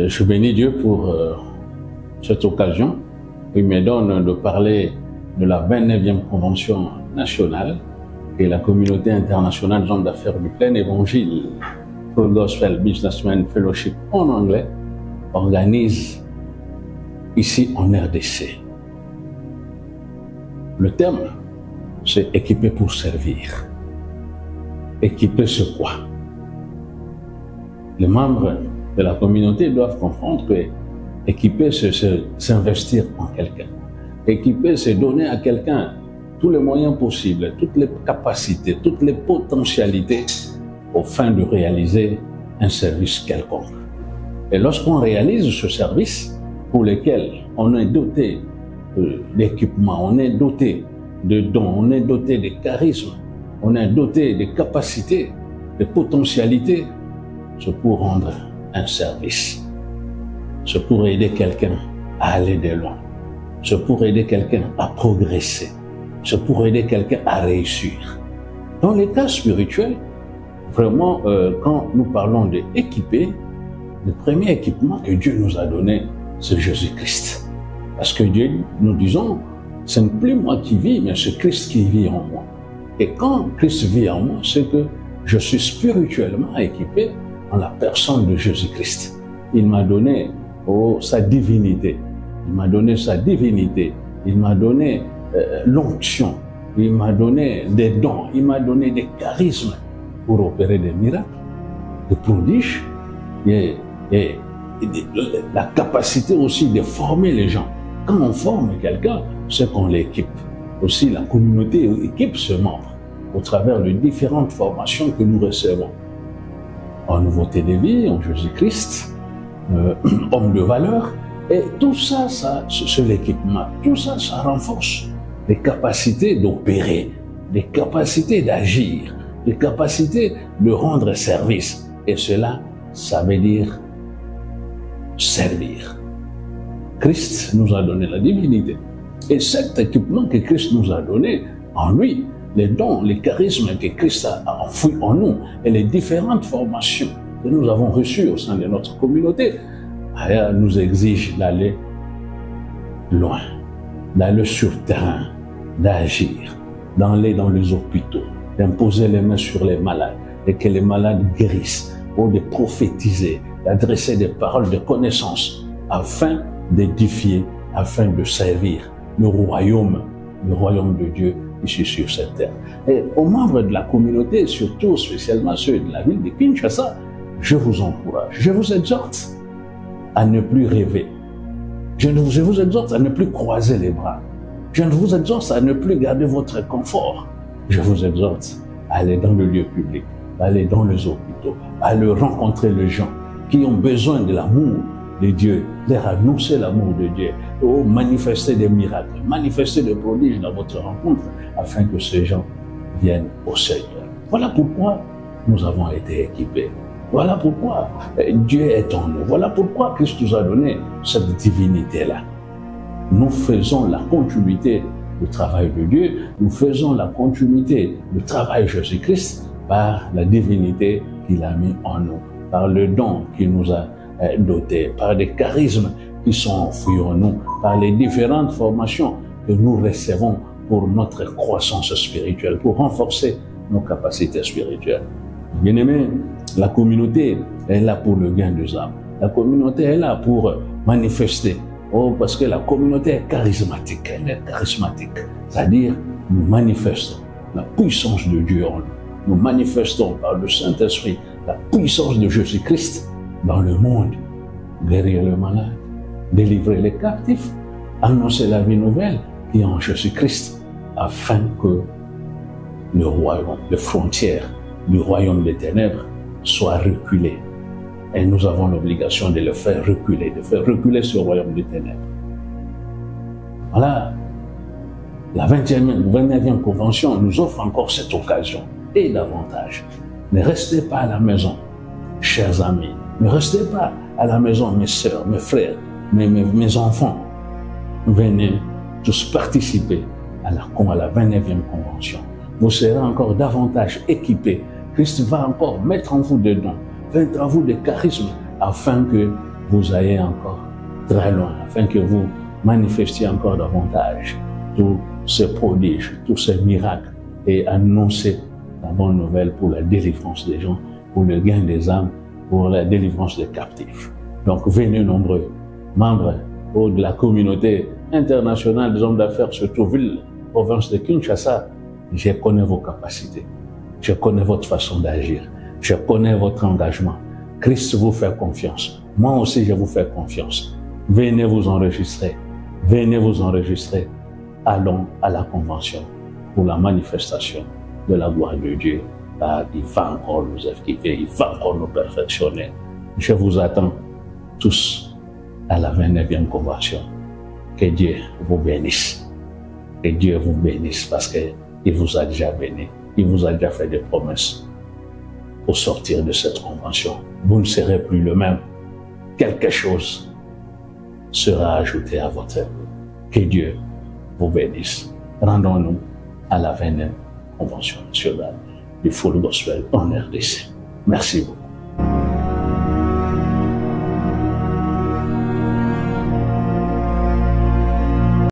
Je bénis Dieu pour cette occasion qui me donne de parler de la 29e Convention nationale et la communauté internationale des hommes d'affaires du plein évangile, Full Gospel Businessmen Fellowship en anglais, organise ici en RDC. Le thème, c'est équiper pour servir. Équiper c'est quoi? Les membres de la communauté doivent comprendre que équiper, c'est s'investir en quelqu'un. Équiper, c'est donner à quelqu'un tous les moyens possibles, toutes les capacités, toutes les potentialités au fin de réaliser un service quelconque. Et lorsqu'on réalise ce service pour lequel on est doté d'équipements, on est doté de dons, on est doté de charisme, on est doté de capacités, de potentialités, c'est pour rendre un service. C'est pour aider quelqu'un à aller de loin. C'est pour aider quelqu'un à progresser. C'est pour aider quelqu'un à réussir. Dans les cas spirituels, vraiment, quand nous parlons d'équiper, le premier équipement que Dieu nous a donné, c'est Jésus-Christ. Parce que Dieu, nous disons, ce n'est plus moi qui vis, mais c'est Christ qui vit en moi. Et quand Christ vit en moi, c'est que je suis spirituellement équipé en la personne de Jésus-Christ. Il m'a donné sa divinité. Il m'a donné sa divinité. Il m'a donné l'onction. Il m'a donné des dons. Il m'a donné des charismes pour opérer des miracles, des prodiges et la capacité aussi de former les gens. Quand on forme quelqu'un, c'est qu'on l'équipe. Aussi, la communauté équipe ses membres au travers de différentes formations que nous recevons. En nouveauté de vie, en Jésus-Christ, homme de valeur, et tout ça, c'est l'équipement. Tout ça, ça renforce les capacités d'opérer, les capacités d'agir, les capacités de rendre service. Et cela, ça veut dire servir. Christ nous a donné la divinité. Et cet équipement que Christ nous a donné, en lui, les dons, les charismes que Christ a enfouis en nous et les différentes formations que nous avons reçues au sein de notre communauté, nous exigent d'aller loin, d'aller sur le terrain, d'agir, d'aller dans les hôpitaux, d'imposer les mains sur les malades et que les malades guérissent, ou de prophétiser, d'adresser des paroles de connaissance afin d'édifier, afin de servir le royaume de Dieu ici sur cette terre. Et aux membres de la communauté, surtout spécialement ceux de la ville de Kinshasa, je vous encourage, je vous exhorte à ne plus rêver. Je vous exhorte à ne plus croiser les bras. Je vous exhorte à ne plus garder votre confort. Je vous exhorte à aller dans le lieu public, à aller dans les hôpitaux, à aller rencontrer les gens qui ont besoin de l'amour de Dieu, leur annoncer l'amour de Dieu, ou manifester des miracles, manifester des prodiges dans votre rencontre, afin que ces gens viennent au Seigneur. Voilà pourquoi nous avons été équipés. Voilà pourquoi Dieu est en nous. Voilà pourquoi Christ nous a donné cette divinité-là. Nous faisons la continuité du travail de Dieu, nous faisons la continuité du travail de Jésus-Christ par la divinité qu'il a mis en nous, par le don qu'il nous a dotés, par des charismes qui sont enfouis en nous, par les différentes formations que nous recevons pour notre croissance spirituelle, pour renforcer nos capacités spirituelles. Bien-aimés, la communauté est là pour le gain des âmes. La communauté est là pour manifester. Parce que la communauté est charismatique. Elle est charismatique. C'est-à-dire, nous manifestons la puissance de Dieu en nous. Nous manifestons par le Saint-Esprit la puissance de Jésus-Christ dans le monde. Guérir les malades, délivrer les captifs, annoncer la vie nouvelle qui est en Jésus-Christ, afin que le royaume, les frontières du royaume des ténèbres soient reculées. Et nous avons l'obligation de le faire reculer, de faire reculer ce royaume des ténèbres. Voilà, la 29e Convention nous offre encore cette occasion et davantage. Ne restez pas à la maison, chers amis. Ne restez pas à la maison, mes sœurs, mes frères, mes enfants. Venez tous participer à la 29e Convention. Vous serez encore davantage équipés. Christ va encore mettre en vous des dons, mettre en vous des charismes, afin que vous ayez encore très loin, afin que vous manifestiez encore davantage tous ces prodiges, tous ces miracles, et annoncez la bonne nouvelle pour la délivrance des gens, pour le gain des âmes, pour la délivrance des captifs. Donc venez nombreux, membres de la communauté internationale des hommes d'affaires, surtout ville, province de Kinshasa. Je connais vos capacités, je connais votre façon d'agir, je connais votre engagement. Christ vous fait confiance, moi aussi je vous fais confiance. Venez vous enregistrer, venez vous enregistrer. Allons à la convention pour la manifestation de la gloire de Dieu. Il va encore nous équiper, il va encore nous perfectionner. Je vous attends tous à la 29e convention. Que Dieu vous bénisse. Que Dieu vous bénisse parce qu'il vous a déjà béni. Il vous a déjà fait des promesses pour sortir de cette convention. Vous ne serez plus le même. Quelque chose sera ajouté à votre vie. Que Dieu vous bénisse. Rendons-nous à la 29e convention nationale du Full Gospel en RDC. Merci beaucoup.